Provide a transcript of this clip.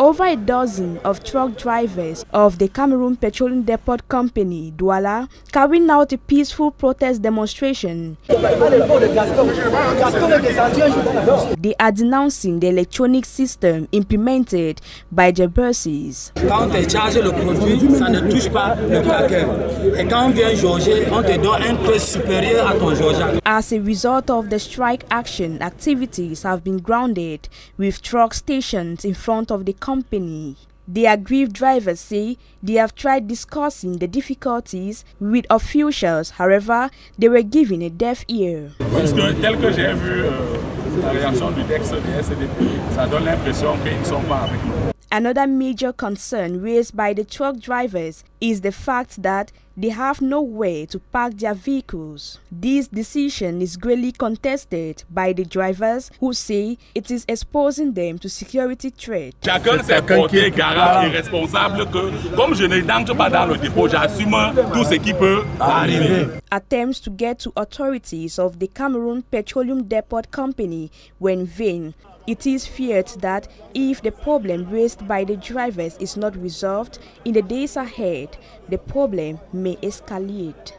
over a dozen of truck drivers of the Cameroon Petroleum Depot Company, Douala, carrying out a peaceful protest demonstration. They are denouncing the electronic system implemented by the buses. Quand tu charges le produit, ça ne touche pas le paquet. Et quand on vient jauger, on te donne un prix supérieur à ton jaugeage. As a result of the strike action, activities have been grounded with truck stations in front of the company. The aggrieved drivers say they have tried discussing the difficulties with officials, however, they were given a deaf ear. Parce que tel que j'ai vu la réaction du texte de Scdp, ça donne l'impression qu'ils ne sont pas avec nous. Another major concern raised by the truck drivers is the fact that they have nowhere to park their vehicles. This decision is greatly contested by the drivers who say it is exposing them to security threats. Chacun s'est porté garant et responsable que, comme je n'entre pas dans le dépôt, j'assume tout ce qui peut arriver. Attempts to get to authorities of the Cameroon Petroleum Depot Company were in vain. It is feared that if the problem raised by the drivers is not resolved in the days ahead, the problem may escalate.